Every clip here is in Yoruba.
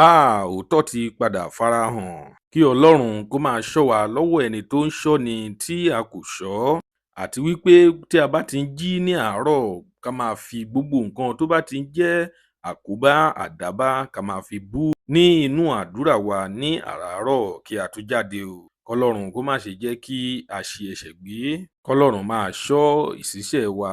Òótọ́ ti padà farahàn. Kí Ọlọ́run kó máa ṣọ́ wa lọ́wọ́ ẹni tó ń ṣọ́ni tí a kò ṣọ́, àti wípé tí a bá ti ń jí ní àárọ̀ ká máa fi gbogbo nǹkan tó bá ti ń jẹ́ àkóbá, àdábá ká máa fi bú ní inú àdúrà wa ní àràárọ̀ kí a tó jáde o. Kọ́lọ́run kó má ṣe jẹ́ kí a ṣi ẹ̀ṣẹ̀ gbé. Kọ́lọ́run máa ṣọ́ ìṣísẹ̀ wa.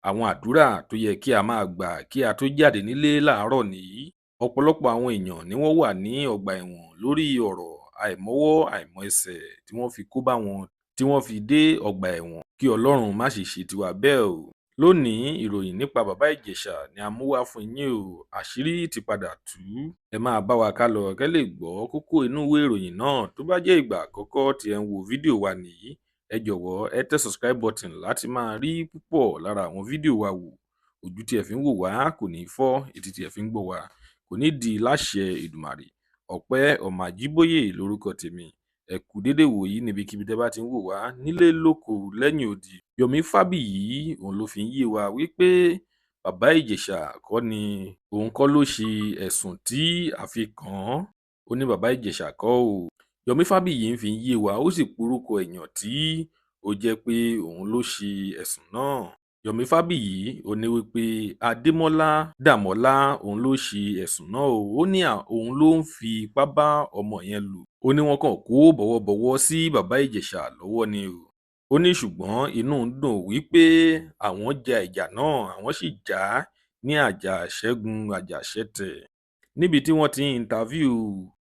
Àwọn àdúrà tó yẹ kí a máa gbà kí a tó jáde nílé láàárọ̀ nìyí. Ọ̀pọ̀lọpọ̀ àwọn èèyàn ni wọ́n wà ní ọgbà ẹ̀wọ̀n lórí ọ̀rọ̀ àìmọ́wọ́ àìmọ̀ẹsẹ̀ tí wọ́n fi kó bá wọn tí wọ́n fi dé ọgbà ẹ̀wọ̀n. Kí Ọlọ́run má ṣe ṣe tiwa bẹ́ẹ̀ o. Lónìí, ìròyìn nípa bàbá Ìjẹ̀ṣà ni a mú wá fún yín o. Àṣírí ti padà tú. Ẹ máa bá wa kálọ kẹ́ lè gbọ́ kókó inú ìwé ìròyìn náà. Tó bá jẹ́ ìgbà àkọ́kọ́ tí ẹ ń wo fídíò wa nìyí, ẹ jọ̀wọ́ ẹ tẹ subscribe button láti máa rí púpọ̀ lára àwọn fídíò wa wò. Ojú tí ẹ fi ń wò wá kò ní fọ́, etí tí ẹ fi ń gbọ́ wa kò ní di láṣẹ Èdùmàrè. Ọpẹ́ Ọmọ Àjíbóyè lórúkọ tèmi. Ẹ kú dédé wòyí níbikíbi tẹ́ bá ti ń wò wá nílé lóko lẹ́yìn odi. Yomi Fábíyì òun ló fi ń yé wa wípé bàbá Ìjẹ̀ṣà kọ́ ni òun kọ́ ló ṣe ẹ̀sùn tí a fi kàn án. Ó ní bàbá Ìjẹ̀ṣà kọ́ o. Yomi Fábíyì ń fi ń yé wa, ó sì porúkọ èèyàn tí ó jẹ́ pé òun ló ṣe ẹ̀sùn náà. Yomi Fábíyì ó ní wípé Adémọ́lá Dàmọ́lá òun ló ṣe ẹ̀sùn náà o. Ó ní òun ló ń fi ipá bá ọmọ yẹn lò. Ó ní wọ́n kàn kó bọ̀wọ̀bọ̀wọ̀ sí bàbá Ìjẹ̀ṣà lọ́wọ́ ni o. Ó ní ṣùgbọ́n inú ń dùn wípé àwọn ja ìjà náà, àwọn sì jà á ní àjàṣẹ́gun àjàṣẹ́tẹ̀. Níbi tí wọ́n ti ń interview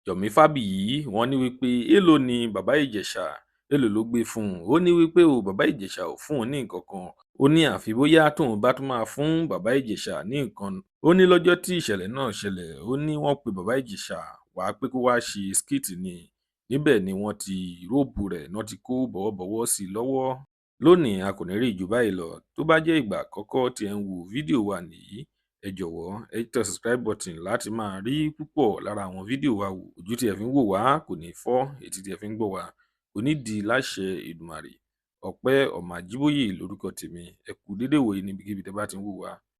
Yomi Fábíyì, wọ́n ní wípé èló ni bàbá Ìjẹ̀ṣà, èló ló gbé fún un. Ó ní wípé bàbá Ìjẹ̀ṣà ò fún òun ní nǹkan kan. Ó ní àfi bóyá tóun bá tún máa fún bàbá Ìjẹ̀ṣà ní nǹkan. Ó ní lọ́jọ́ tí ìṣẹ̀lẹ̀ náà ṣẹlẹ̀, ó ní wọ́n pe bàbá Ìjẹ̀ṣà wá pé kó wá ṣe skit ni. Níbẹ̀ ni wọ́n ti róòpù rẹ̀, náà ti kó bọ̀wọ̀bọ̀wọ̀ sí i lọ́wọ́. Lónìí a kò ní rí jù báyìí lọ. Tó bá jẹ́ ìgbà àkọ́kọ́ tí ẹ ń wo fídíò wa nìyí, ẹ jọ̀wọ́ ẹ tẹ subscribe button láti máa rí púpọ̀ lára àwọn fídíò wa wò. Ojú tí ẹ fi ń wò wá kò ní fọ́, etí tí ẹ fi ń gbọ́ wa kò ní di láṣẹ Èdùmàrè. Ọpẹ́ Ọmọ Àjíbóyè lórúkọ tèmi. Ẹ kú dédé wòyí níbikíbi tẹ́ bá ti ń wò wá.